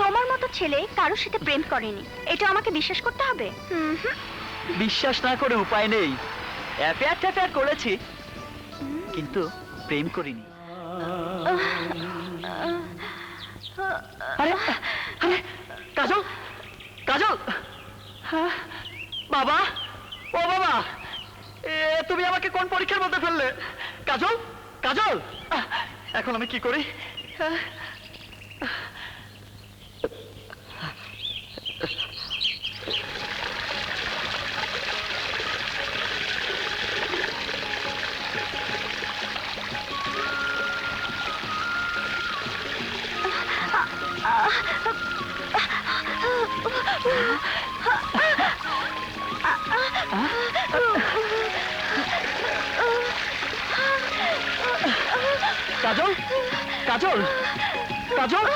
তোমার মতো ছেলে কারোর সাথে প্রেম করেনি, এটা আমাকে বিশ্বাস করতে হবে? বিশ্বাস না করে উপায় নেই। অ্যাফেয়ার ট্যাফেয়ার করেছি, কিন্তু প্রেম করিনি। আরে আরে কাজল, কাজল, হ্যাঁ বাবা, ও বাবা, তুমি আমাকে কোন পরীক্ষার মধ্যে ফেললে? কাজল, কাজল, এখন আমি কি করি? কাজল, কাজল, কাজল,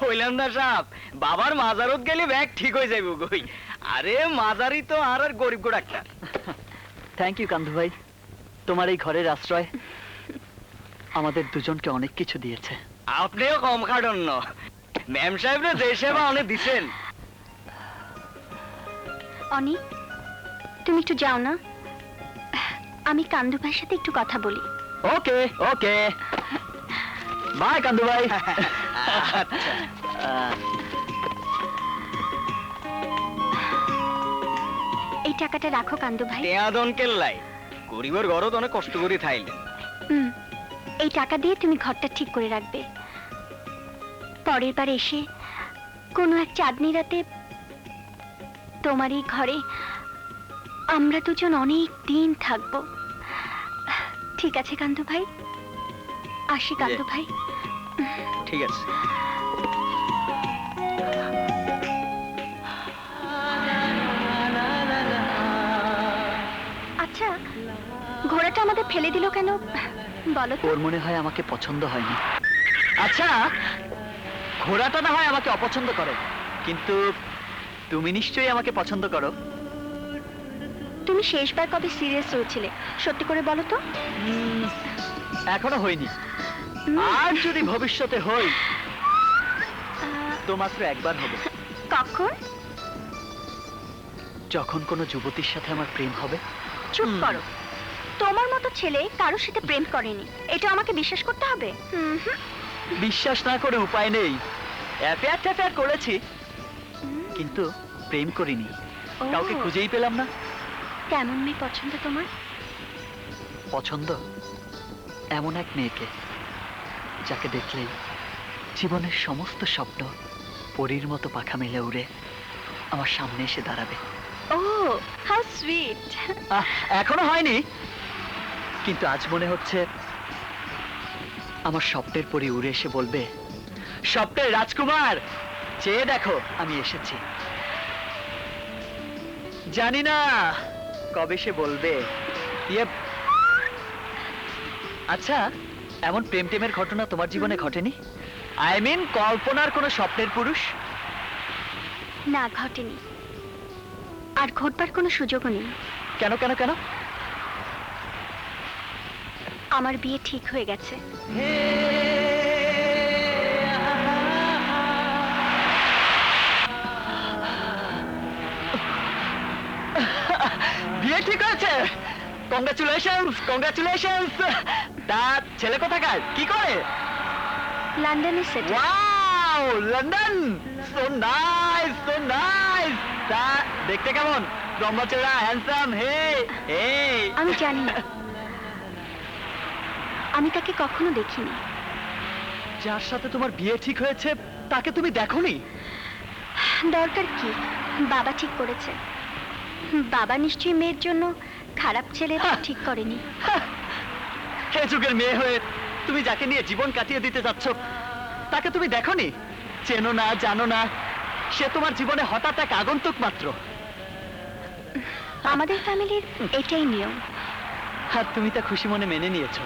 কইলাম না সাপ, বাবার মাজারত গেলে ব্যাগ ঠিক হয়ে যাইব কই। আরে মাজারি তো আর গরিব গো ডাক্তার। থ্যাংক ইউ কান্দু ভাই, তোমার এই ঘরের আশ্রয় আমাদের দুজনকে অনেক কিছু দিয়েছে। আপনিও কম খাটন্য, ম্যাম সাহেবরা যে সেবা অনেক দিছেন। অনি, তুমি একটু যাও না, আমি কান্দু ভাইয়ের সাথে একটু কথা বলি। ওকে ওকে, বাই কান্দু ভাই। এই টাকাটা রাখো কান্দু ভাই। টেয়াদন কেল্লাই, গরিবের ঘরত অনেক কষ্ট করে থাইলে। এই টাকা দিয়ে তুমি ঘরটা ঠিক করে রাখবে। পরের বার এসে কোনো এক চাঁদনি রাতে তোমার এই ঘরে আমরা দুজন অনেক দিন থাকবো। ঠিক আছে কান্দু ভাই, আসি কান্দু ভাই। ঠিক আছে। আচ্ছা, ঘোড়াটা আমাদের ফেলে দিল কেন বলো তো? ওর মনে হয় আমাকে পছন্দ হয়নি। আচ্ছা, ঘোড়াটা না হয় আমাকে অপছন্দ করে, কিন্তু তুমি নিশ্চয়ই আমাকে পছন্দ করো। তুমি শেষবার কবে সিরিয়াস হয়েছিলে সত্যি করে বলো তো? এখনো হয়নি, আর যদি ভবিষ্যতে হই তো মাত্র একবার হবে। কখন? যখন কোনো যুবতীর সাথে আমার প্রেম হবে। চুপ করো, তোমার মতো ছেলে কারোর সাথে প্রেম করেনি, এটা আমাকে বিশ্বাস করতে হবে? বিশ্বাস না করে উপায় নেই। অ্যাফেয়ার ট্যাফেয়ার করেছি, কিন্তু প্রেম করিনি। কাউকে খুঁজেই পেলাম না। কেমন মেয়ে পছন্দ তোমার? পছন্দ এমন এক মেয়েকে যাকে দেখলেই জীবনের সমস্ত স্বপ্ন পরীর মতো পাখা মেলে উড়ে আমার সামনে এসে দাঁড়াবে। ও হাউ সুইট। এখনো হয়নি, কিন্তু আজ মনে হচ্ছে আমার স্বপ্নের পরী উড়ে এসে বলবে, স্বপ্নের রাজকুমার চেয়ে দেখো আমি এসেছি। জানি না কবে সে বলবে। আচ্ছা, এমন প্রেম টেমের ঘটনা তোমার জীবনে ঘটেনি? আই মিন কল্পনার কোনো স্বপ্নের পুরুষ? না, ঘটেনি, আর ঘটবার কোনো সুযোগও নেই। কেন কেন কেন? আমার বিয়ে ঠিক হয়ে গেছে। বিয়ে ঠিক হয়েছে? Congratulations, congratulations. তা ছেলে কোথাকার, কি করে? লন্ডনে settle. Wow, London, so nice, so nice. তা দেখতে কেমন? ব্রহ্মচর্যা, হ্যান্ডসাম? হে হে। আমি জানি না, আমি তাকে কখনো দেখিনি। যার সাথে তোমার বিয়ে ঠিক হয়েছে তাকে তুমি দেখোনি? দরকার কি, বাবা ঠিক করেছে। বাবা নিশ্চয়ই মেয়ের জন্য খারাপ ছেলে ঠিক করেনি। হে যুগের মেয়ে হয়ে তুমি যাকে নিয়ে জীবন কাটিয়ে দিতে যাচ্ছ তাকে তুমি দেখোনি, চেনো না, জানো না, সে তোমার জীবনে হঠাৎ এক আগন্তুক মাত্র। আমাদের ফ্যামিলির এটাই নিয়ম। আর তুমি তা খুশি মনে মেনে নিয়েছো।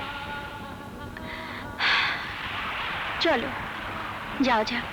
চলো যাও যাক।